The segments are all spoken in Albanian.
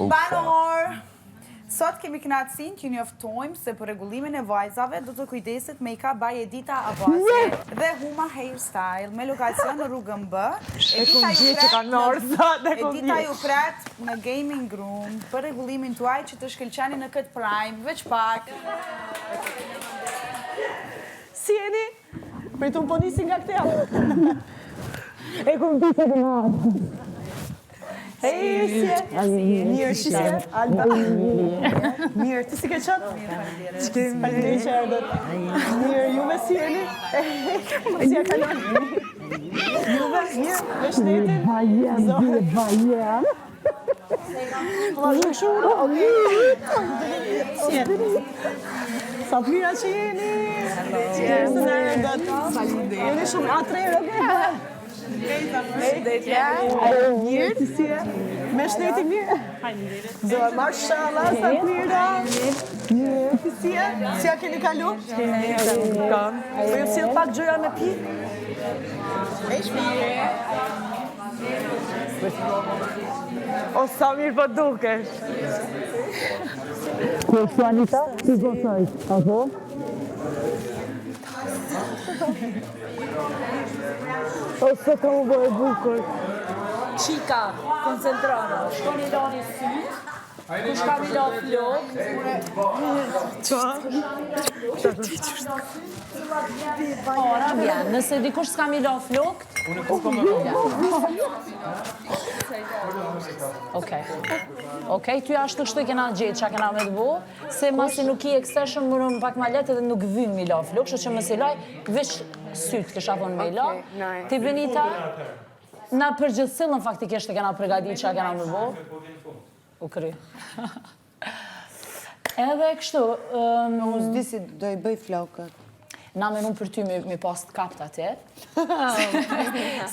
Banor! Sot kemi kënaqësinë që njoftojmë se për rregullimin e vajzave do të kujdeset Make-up by Edita Abasi dhe Huma Hairstyle me lokacion në rrugën B. Edita ju pret në Gaming Room për rregullimin tuaj që të shkëlqeni në këtë prime, veç pak. Si jeni? Pritu më po nisi nga këtë javë. E kom pisa të marë. Hej, si e? Mirë, si se? Alba. Mirë, ti si ke qëtë? Faleminderit që erdhët. Mirë, juve si jeni? Si e kalon? Juve, mirë, me shtetin? Vajem. Shumë shurë, okej. Si e? Sa të mira që jeni? Mirë së në erdhët. Jeni shumë atërë, okej? Mirë, ti si e? Me shteti mirë? Zoa, mashallah, sa të mira. Mirë, ti si e? Si a keni kalu? Po ju si pak gjoja me pi? E shmirë. O, sa mirë po dukesh. Anita, si gosoj, apo? O, se ka më bërë bukur. Qika, koncentrana, shkoni lani sy, kush ka mi la flok, ora vjen, nëse dikush s'ka mi la flok, Okej, ty ashtu kështu kena gjetë që kena me të bo, se masi nuk i extension më në pak ma letë edhe nuk vyn mi la flok, kështu që mësi laj, veç sytë kësha thonë me la. Ti Benita, na përgjithsillën faktikisht e kena përgadit që kena me bo. U kry. Edhe kështu... Unë s'di si do i bëj flokët. Na menun për ty me pas të kapt atje.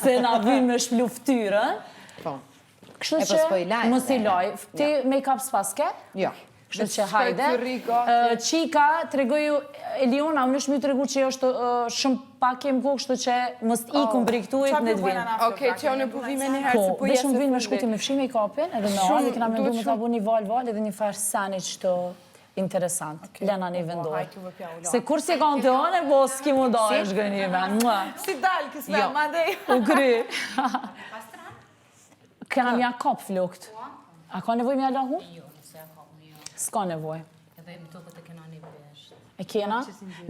Se na vyn me shplu ftyrën. Po. Kështu që mos i laj. Ti make-up s'paske? Jo. Kështu që hajde. Qika, tregoju, Eliona, më nëshmi tregu që është shumë pak kem kohë, kështu që mos i kombriktuit në të vinë. Okej, që unë puvime një herë se Po, veshëm vinë me shkuti me fshi make-upin, edhe me orë, dhe kena mendu me ta bu një val edhe një farë sani qëto interesant. Lena një vendoj. Se kur si kanë të one, po s'ki mu da është gënjime. Si dalë kësë me, ma dhej. U kry. Kena mja kap flokt. A ka nevoj mja lahu? Jo, nëse ja kap një. S'ka nevoj. Edhe më të këtë kena një besht. E kena?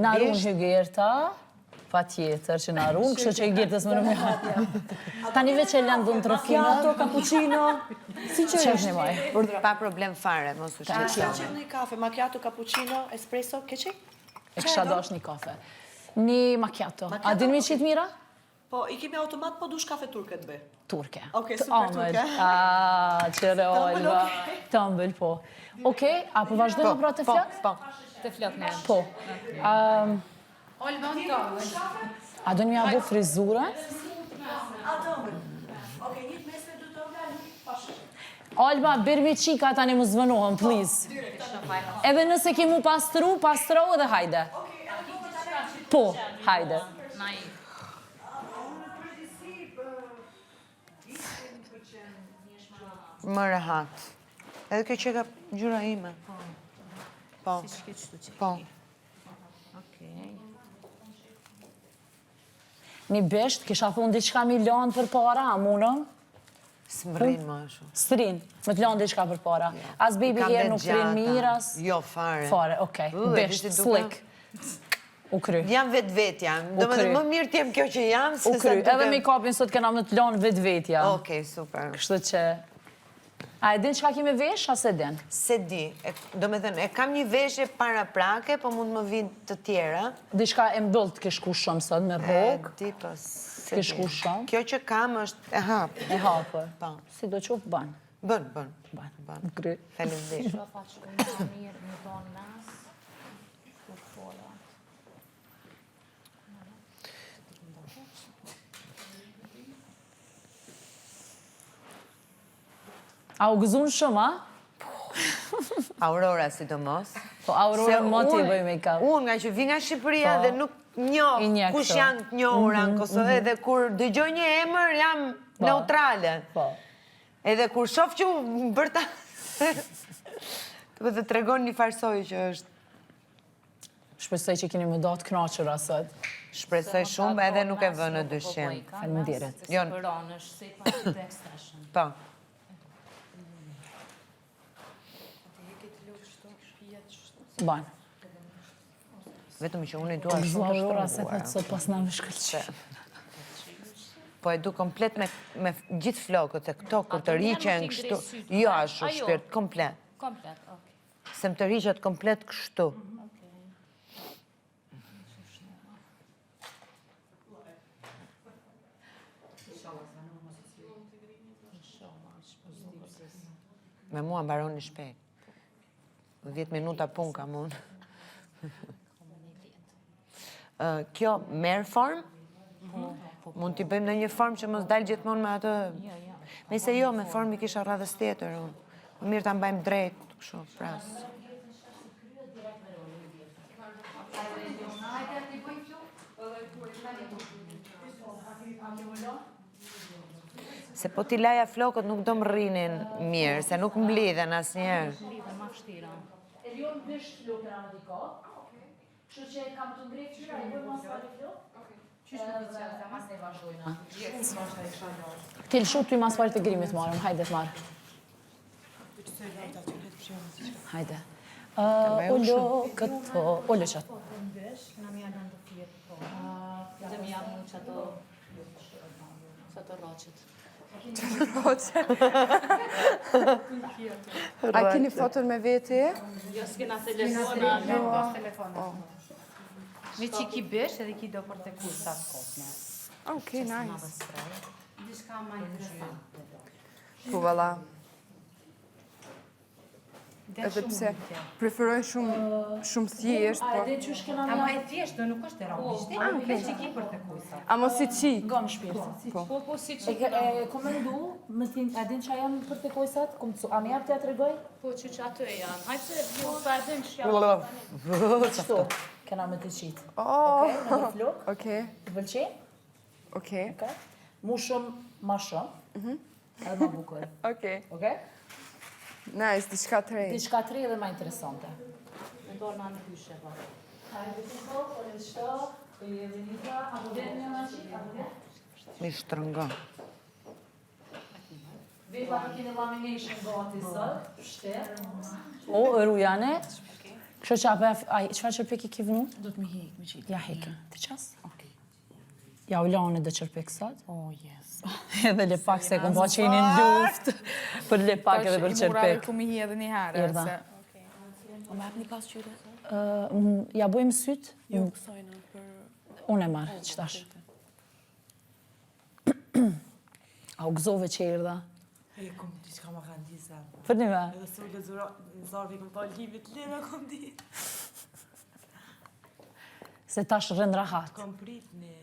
Na run hygerta, pa tjetër që na run, kështu që hygertës më në mja. Tani veç e lënë dhënë trofina. Macchiato, cappuccino. Si që Qesh një maj. Pa problem fare, mos u shqe. qenë një kafe, macchiato, cappuccino, espresso, keqi? E kësha dash një kafe. Një macchiato. A din mi qitë mira? Po, i kemi automat, po dush kafe turke të bëj. Turke. Okej, super turke. Qëre Olva. Tëmbël, po. Okej, a po vazhdojmë pra të flok? Po. Të flok në. Po. Olba në tëmbël. A do një abo frizurën? Olba, birmi qika tani më zvënohën, please. Edhe nëse ki mu pastru edhe hajde. Po, hajde. Më rehat. Edhe kjo që ka gjyra ime. Po. Po. Një besht, kisha thonë diqka mi lanë për para, a munëm? Së më rrinë më shumë. Srin, me të lanë diqka për para. As baby hair nuk rinë miras? Jo, fare. Fare, okej. Besht, slick. U kry. Jam vetë-vetja. Do me dhe më mirë t'jem kjo që jam, se U kry. Edhe make-upin sot kena me të lanë vetë-vetja. Okej, super. Kështu që... A e din që ka kime vesh, as e din? Se di. Do me thënë, e kam një veshje para prake, po mund më vinë të tjera. Dishka e mdoll të kishku shumë sot me rogë. Di, po, se di. Kishku shumë. Kjo që kam është e hapë. E hapër. Po. Si do qofë banë. Bën. Banë. Kry. Faleminderit. Shofa që këmë mirë, më tonë nas. A u gëzun shumë, a? Aurora, sidomos. Po, Aurora më t'i bëj make-up. Unë nga që vi nga Shqipëria dhe nuk njoh kush janë të njohura në Kosovë, edhe kur dëgjoj një emër jam neutrale. Edhe kur shoh që bërta Të të tregon një farsoj që është. Shpresoj që keni më datë kënaqur asot. Shpresoj shumë edhe nuk e vë në dyshim. Faleminderit. Jon, Përon është se pa të expression. po. Ban. Vetëm që unë i dua shumë të Zllavora se shtrënguara. thot sot pas na më shkëlqy. Po e du komplet me gjithë flokët e këto, kur të rriqen kështu. Jo ashtu shpirt, komplet. Komplet, okej. Se më të rriqet komplet kështu. Me mua mbaron një shpejt. 10 minuta pun kam unë. Kjo merë form? Mund t'i bëjmë në një form që mos dalë gjithmonë me atë... Nëse jo, me form i kisha radhës tjetër unë. Më mirë t'a mbajmë drejt, kështu, pras. Se po t'i laja flokët nuk do më rrinin mirë, se nuk mblidhen asnjëherë. Lidhe ma fështira. Elion bësh flokën anë diko. Kështu që kam të ngrej fyra, i bëjmë asfalt i flokë. Mas ne vazhdojna. Ti lëshu ty mas falt të grimit marëm, hajde të marë. Hajde. Ollo këto, ollo qatë. Na mi janë të fjetë, po. Dhe mi janë që ato roqet. A keni foton me veti? Jo, s'kena telefona. Jo, pas telefona. Me që ki bësh edhe ki do për të kursa të kosme. Okej, nice. Dishka ma interesant. Po valla. Edhe pse preferoj shumë thjesht, A po. edhe që shkena Ama e thjesht, do nuk është e robishti, me që ki për të kursa. Amo si qik. nga më shpirë. Po, si që E komendu, a din që janë për të kojsat? A me jap të ja të regoj? Po që ato e janë. Hajtë se jo, sa e din që janë. Qëto, kena me të qitë. Oh, Në një flok, okej, të pëlqej? okej, Mu shumë, ma shumë, edhe ma bukur. okej. Oke? Nice, diçka të re. Diçka të re dhe ma interesante. Me dorë në anë pyshe, po. Hajde të shko, po edhe shto, po i edhe njëta, apo dhe një nga qitë, apo dhe? Mi shtrëngon. Veta të kene lamination gati sot, shterë. O, rujane. Kështë që apë, qëfar qërpek i ki vënu? Do të mi hek, me qitë. Ja heke, të qas? Ja u lane dhe qërpek sot? Oh, yes. Edhe le pak se kom po qenin luft. Për le pak edhe për Murave qërpek. ku mi hi edhe një herë. Erdha. O me hap një pas qyre? Ja bojmë syt? Jo, kësojnë për... Unë e marrë, qëtash. A u gëzove që erdha? E, kom t'i që ka ma kanë di se. Për një me? Edhe se u lezarve kom pa limit lira kom di. Se tash rënd rahat. Kom prit një...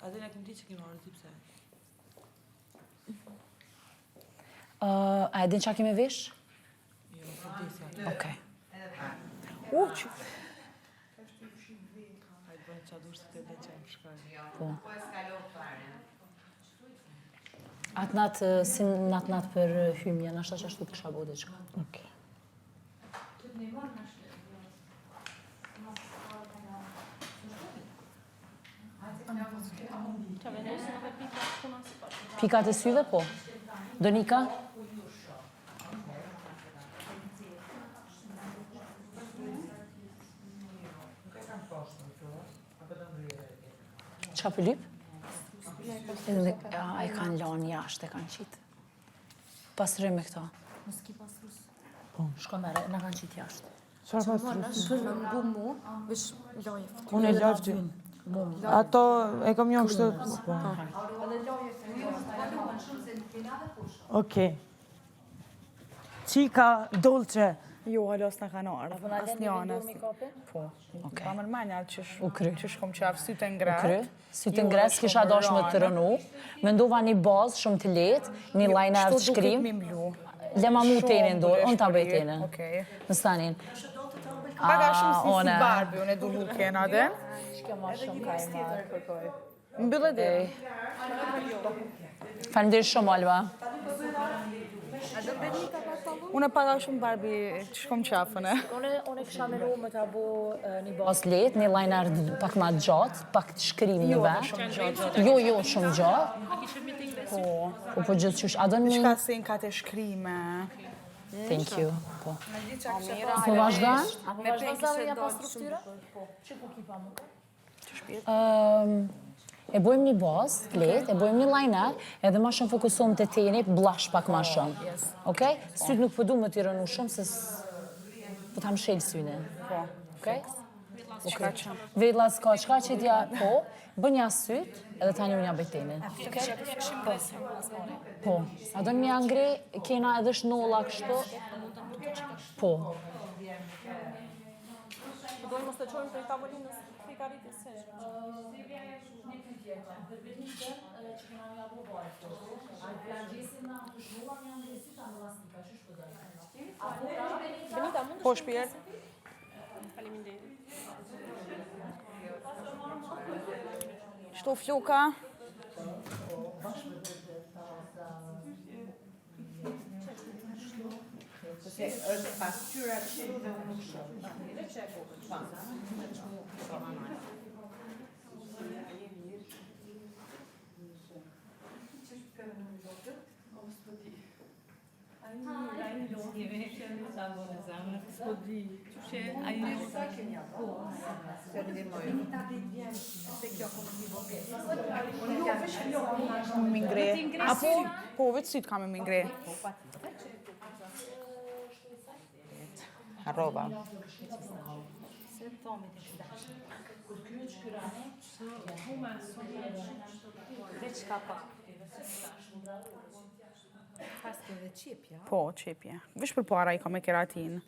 Adena kem di që kemë arë tipse. A e din qa keme vesh? Jo, kom di se. Okej. Hajtë bëjnë qa dush të të që më shkaj. Po. Atë natë, si natë për hymje, nashta që ashtu të kësha bode qka. Okej. Pikat e syve, po. Donika? Qa për lyp? Edhe, e kanë lanë jashtë, e kanë qitë. Pasrë me këto. Mos ki pasrus. Shko mere, në kanë qitë jashtë. Unë e lafë ty. Ato e kom një kështë... Okej. Qika dolce. Jo, halos në kanë arë. As një anës. Po. Pa mërmanja që shkom qafë sytë ngrat. Kry. Sytë ngres, kisha dash më të rënu. Mendova një bazë shumë të letë, një lajner të shkrim. Le ma mu tenin dorë, unë ta bëj tenin. Në stanin. Paga shumë si Barbie, unë e du lukjen adë. Shkjo ma shumë ka i marë. Mbyllë dhe. Faleminderit shumë, Alba. Unë paga shumë Barbie, që shkom qafën e. Unë kisha menu me ta bo një bazë letë, një liner pak ma gjatë, pak të shkrim në vesh. Jo, shumë gjatë. Po gjithë qysh. A do një... Shka se në ka të shkrime. Thank you. Po vazhdan? Apo vazhdan sa ja pas struktyra? Që po kipa më? E bojmë një bazë, letë, e bojmë një liner, edhe ma shumë fokusohem të teni, blash pak ma shumë. Okej? Sytë nuk përdu më t'i rënu shumë, se po t'am shelë syne. Okej? Vedla s'ka, qka që t'ja, po, bën një sytë, edhe tani unë ja bejtenin. Po, a do një angre, kena edhe shnolla kështu? Po. Dojmë mos të qojmë për i tavolinës frikaritës se. Po shpjerë. Faleminderit. Shto floka. Është pasqyra kështu dhe unë nuk shoh. Mingre. Apo, po, vetë sytë kam e mingre. Harrova. Po, qepje. Vish për para i kam e keratin.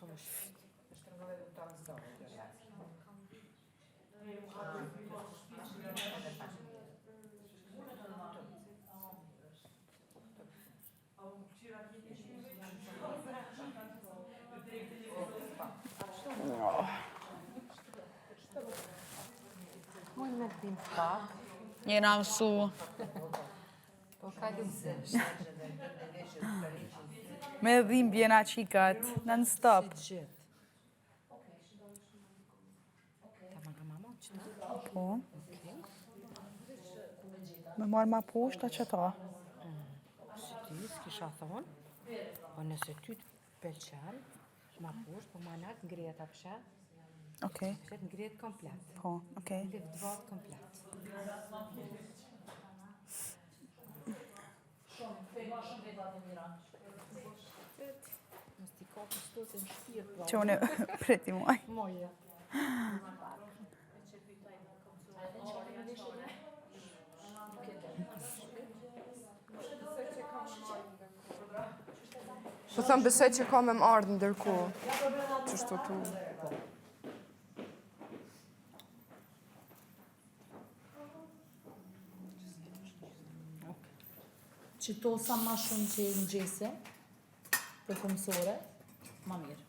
Mund me t'bim pak. Jena mësu. Po ka lukëzesh. Me dhim bjena qikat, non-stop. Po. Me marrë ma poshta që ta. Si ti, s'kisha thonë, po nëse ty të pëlqen, ma poshtë, po ma nalt ngrijet a pëshet, Okej. pëshet ngrijet komplet. Po, okej. Liv dvat komplet. Mos t'i ka për shto se në shpirë, pra. Që unë preti muaj. Moje. Po thëmë besoj që ka me më ardhë ndërku. Qështu tu. Që to sa ma shumë që në gjese, për këmësore, ma mirë.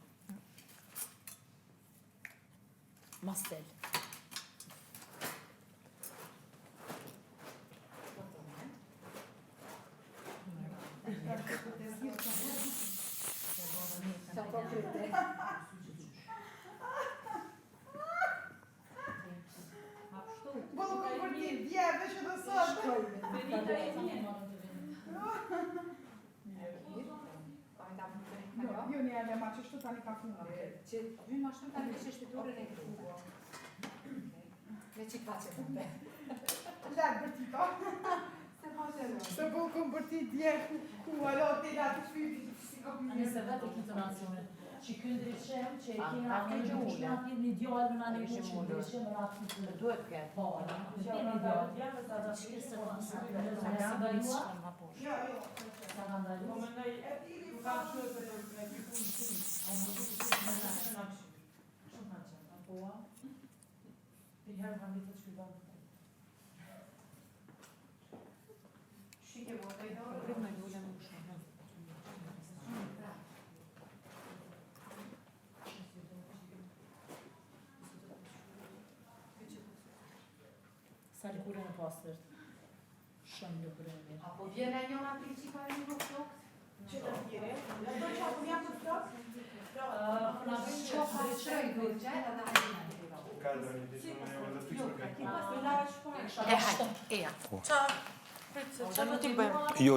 Ma stel. Jo një edhe ma që shtu tani ka funa. Që vy ma shumë tani që shpiturën e këtu. Me që ka që të Lërë bërtita. Se po kom bërti dje ku alo te da të shpiti që si ka përgjë. Nëse vetë e këtë nacione, që kënë drishem, që e kena në një djallë në një që në drishem, në atë të Duhet këtë. po, në një djallë, që kështë të nësë, në sigurisë, sa në ndalu. Sa lëkurën e pastërt. Shumë lëkurën e mirë. Apo vjen e njona për që ka e një flokët? Jo,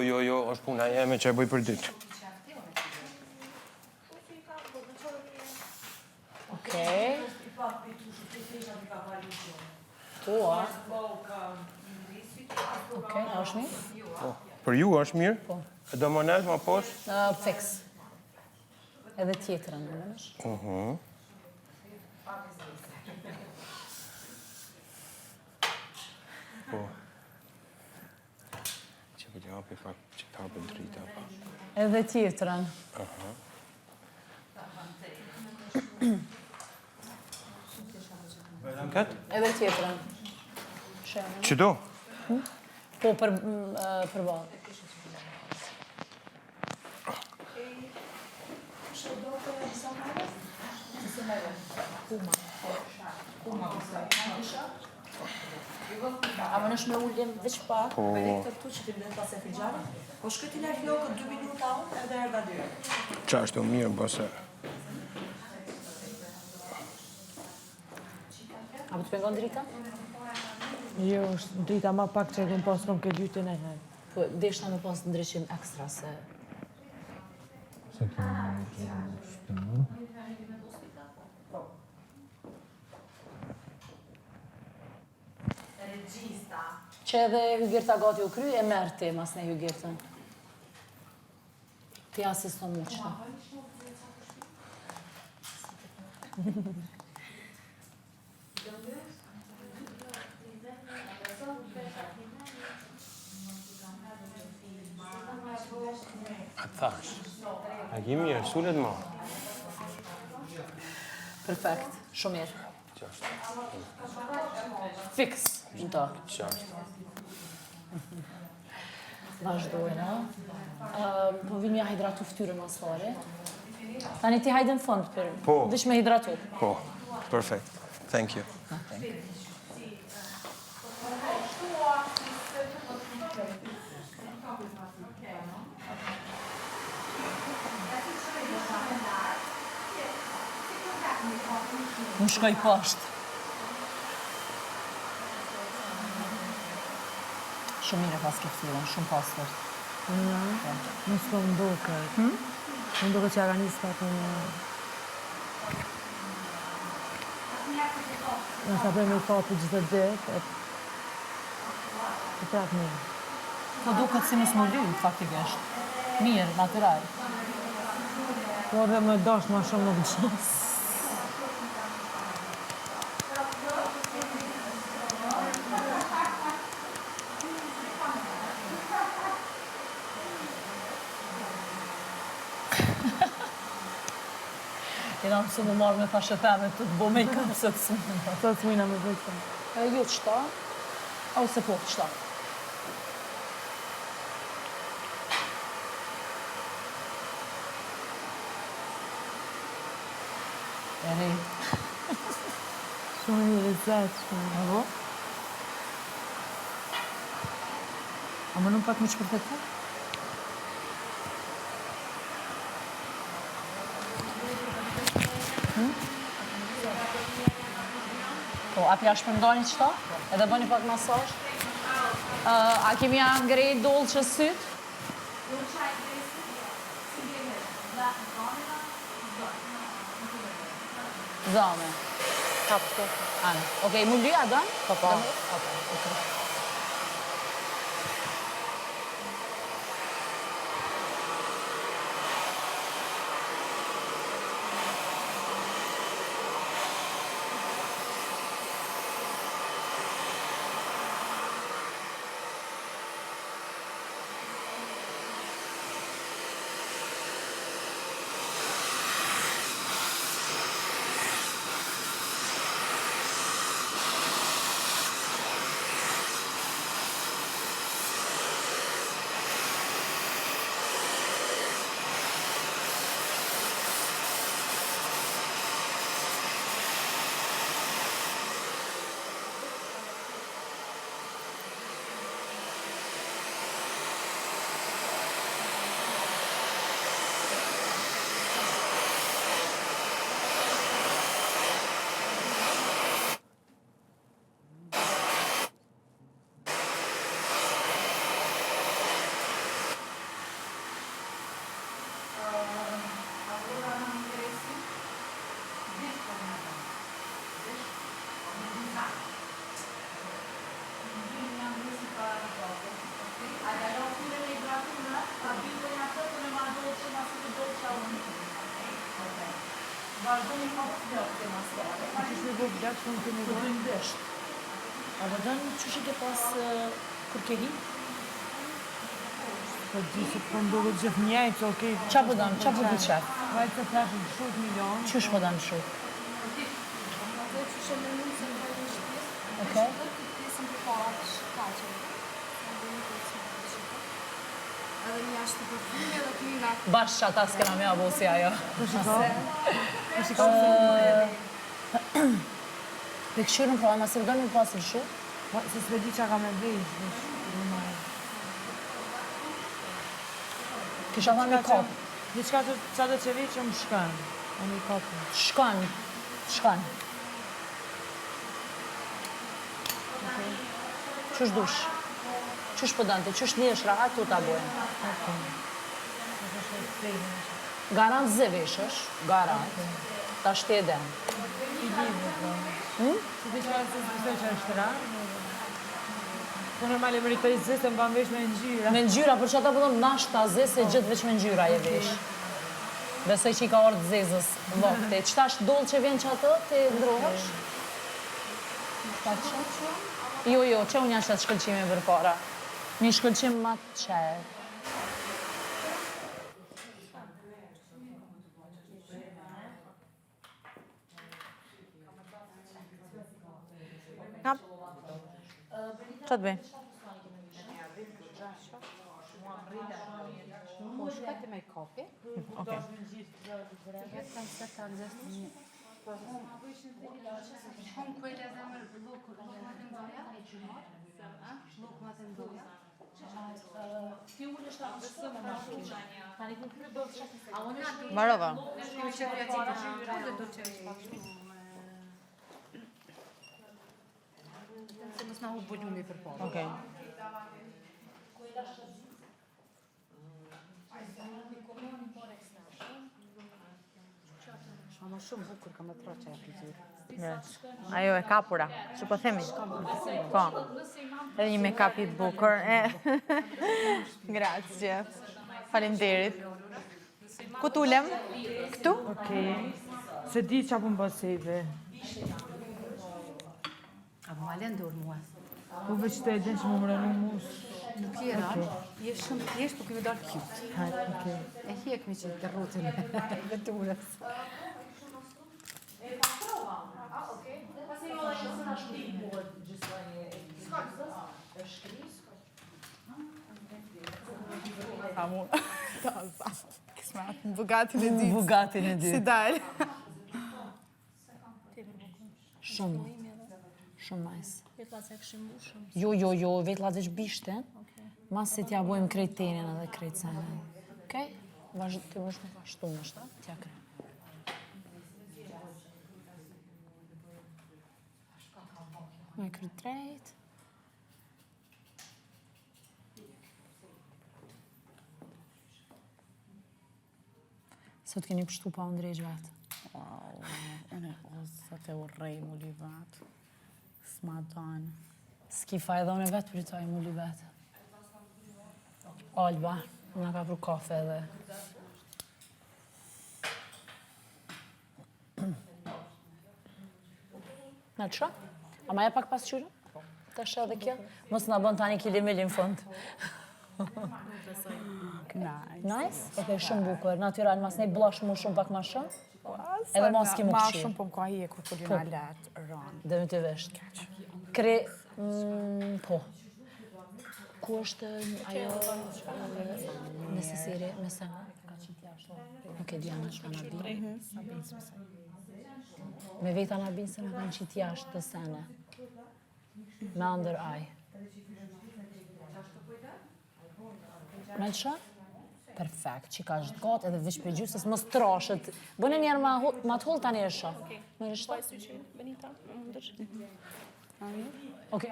është puna jeme që e bëj për ditë. Okej. Tu, a? Okej, a është mirë? Për ju është mirë? E do më nalë, më poshtë? Fix. Edhe tjetërën, në nësh? Po. Që për t'japi fakt, që t'hapën drita, pa. Edhe tjetërën. Këtë? Edhe tjetërën. Që do? Po, për balë. A më nësh me ullim veç pak, me ne këtë tu që ti blen pas e figjarit, po shkëti në flokët 2 minuta unë edhe erda 2. Qa është të mirë, bëse. A më të pengon drita? Jo, është drita ma pak që e kom pas kom këtë dytën e herë. Po, deshna me pas ndryshim ekstra se... Se kemi shpënë. Që edhe Hygirta gati u kry, e merë ti mas ne Hygirtën. Ti asiston mu qëta. A thash. A ki mirë, sulet ma. Perfekt, shumë mirë. Qashtë. Fix, në ta. Qashtë. Vazhdojnë, po vim ja hidratu ftyrën mas fare. Tani ti hajde në fund për... Po. Vish me hidratu. Po, perfect. Thank you. Më shkoj poshtë. Shumë mire pas ke ftyrën, shumë pastër. Më s'po më duket. Më duket që organisë pak në... Në sa prej me kapi gjithë të ditë, e prap mirë. Po duket si mësë më lynë, faktikisht. Mirë, natural. Po dhe më dash ma shumë nuk gjës. Jena mësu më marrë me fashëteme të të bo make-up se të smunë. Të të mujna me bëjtë. Jo të shta, ose po të shta. E rej. Shumë një rezet, shumë. Apo? A më nuk pak më qëpërfetu? Po, a pja shpërndoni qëta? Edhe bëni pak masazh? A kemi ja ngrejt dollë që sytë? Zame. Kapë. Ana. Okej, mu lyja dënë? Po. Vazhdoni ka flok të maskare. Qysh me bo vlek, shumë të me Po bo. dojnë dësht. A vëdën qysh i ke pas kërkeri? Po di se po ndodhë gjithë njajtë, okej. Qa po dënë? Qa po di qef? Vajtë të flashën 10 milion. Qysh po dënë shumë? Okej. Edhe një ashtë të përfume edhe klina. Bashkë që ata s'kena me abo si ajo. Dhe këshyrën pra, ma se vëdën me pasër shumë? Se s've di qa ka me vejsh, Kisha tha me kapë. diçka qa do që vejsh që më shkan. E një kapë. Shkan. Shkan. Qysh dush? Qysh po dante? Qysh një është rahat tu ta bojnë? Garant zë veshësh, garant. Ta shteden. Se diçka se s'bësoj që është ra. Po normal e mëritari zë se mban vesh me ngjyra. Me ngjyra, për që ata përdojnë nash ta zë se gjithë veç me ngjyra je vesh. Besoj që i ka orë të zezës vokte. Qëta është dollë që vjen që atë, të ndrohesh? Jo, që unë jashtë atë shkëllqime për para. Një shkëllqim ma të qërë. Qa të bëj? Po shkajte me kapi. Okej. Jetëm se ta nëzështë një. Hon kujtë e zemër luk më të ndoja? Luk më të ndoja? Marova. Se mos na hu buljumi për parë. Okej. Ama shumë bukur ka me tra që e frizurë. Ajo e kapura, që po themi? Po. Edhe një make-up i bukur. Grazie. Faleminderit. Ku t'ulem? Këtu? Okej. Se di qa po më bësejve. A më alen dorë mua. Po veç të edhen që më më rënu mus. Nuk je rarë, je shumë thjesht, po këve dalë cute. Hajt, okej. E hjekmi që të rrotën e veturës. Amor. Kismet, Bugatin e ditë. Bugatin e Si dalë. Shumë. Shumë nice. Jo, vetëllat veç bishten. Mas si t'ja bojmë krejt tenin edhe krejt senin. Okej? Vazhdo të vazhdo ashtu më shta, t'ja krejt. Me krejt drejt. Sot keni pështu pa ndrejgj vetë. Wow, unë o sot e urrej mu li vetë. S'ma danë. S'ki fajdhone vetë për i taj mu li vetë. Alba, nga ka për kafe edhe. Në qëra? A ma e pak pas qyre? Ta shë edhe kjo? Mos nga bën tani kilimili në fund. Nice? Ok, shumë bukur. Natyral, mas nej blash mu shumë pak ma shumë. Edhe mos ki mu Ma këqi. shumë po më ka hi e kur polina letë, rënë. Dhe më të vesht. Kre... po. Ku është ajo nesesiri me sena? Nuk e Diana që kanë abin. Me vetë anë abin se me kanë qitë jashtë të sene. Me under eye. Me lësha? Perfekt, që ka është gatë edhe vish për gjusës, mos trashët. Bënë njerë ma të hullë tani e shë. Me rishta? Ok.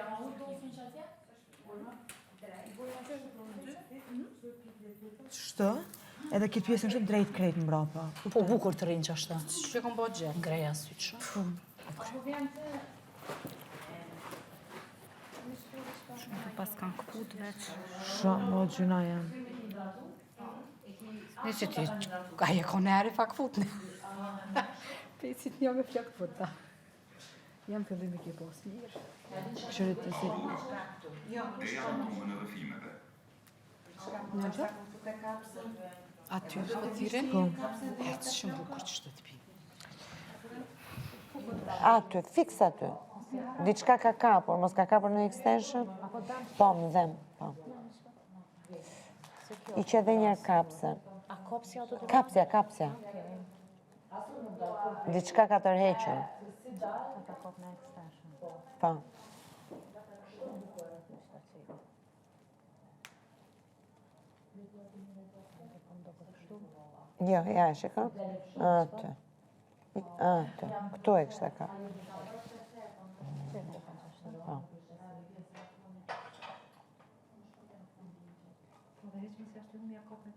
Shtë? Edhe këtë pjesën shumë drejt krejt në mbrapa. Po bukur të rinë që ashtë. Që kom bëjt gjë. Greja sytë shumë. Pas kanë këput veç. Shumë, o gjuna jam. Në që ti, ka je koneri fa këput në. Pesit një me flokë të ta. Jam fillim e ke pos mirë. Këshërit të si. Në që? Aty, shpëtirin? Po. Herë, shumë bukur që shtë të pi. Aty, fiks aty. Diçka ka kapur, mos ka kapur në extension? Po, më dhem, po. I që edhe njerë kapse. A kopsja do të... Kapsja. Diçka ka tërhequr. Ka kop në extension. Po. Jo, ja, shiko. Atë. Këtu e kështë e ka. Po. Po dhe heqë mi se ashtë të mja kop në